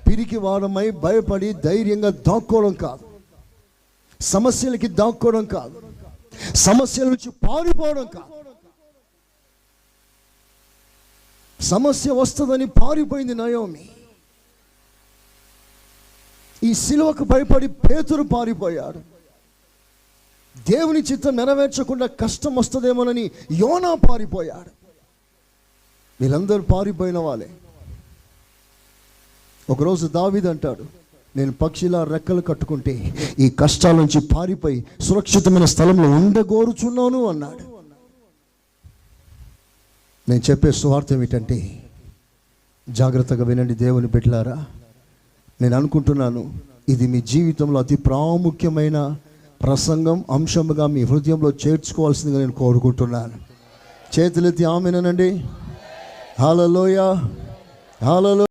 పిరికి వారమై భయపడి ధైర్యంగా దాక్కోవడం కాదు, సమస్యలకి దాక్కోవడం కాదు, సమస్యల నుంచి పారిపోవడం కాదు. సమస్య వస్తుందని పారిపోయింది నయోమి. ఈ సిలువకు భయపడి పేతురు పారిపోయాడు. దేవుని చిత్తం నెరవేర్చకుండా కష్టం వస్తుందేమోనని యోనా పారిపోయాడు. వీళ్ళందరూ పారిపోయిన వాళ్ళే. ఒకరోజు దావీదు అంటాడు, నేను పక్షిలా రెక్కలు కట్టుకుంటే ఈ కష్టాల నుంచి పారిపోయి సురక్షితమైన స్థలంలో ఉండగోరుచున్నాను అన్నాడు. నేను చెప్పే సువార్త ఏమిటంటే, జాగ్రత్తగా వినండి దేవుని బిడ్డలారా. నేను అనుకుంటున్నాను ఇది మీ జీవితంలో అతి ప్రాముఖ్యమైన ప్రసంగం, అంశముగా మీ హృదయంలో చేర్చుకోవాల్సిందిగా నేను కోరుకుంటున్నాను. చేతులెత్తి ఆమేనండి. హల్లెలూయా, హల్లెలూయా.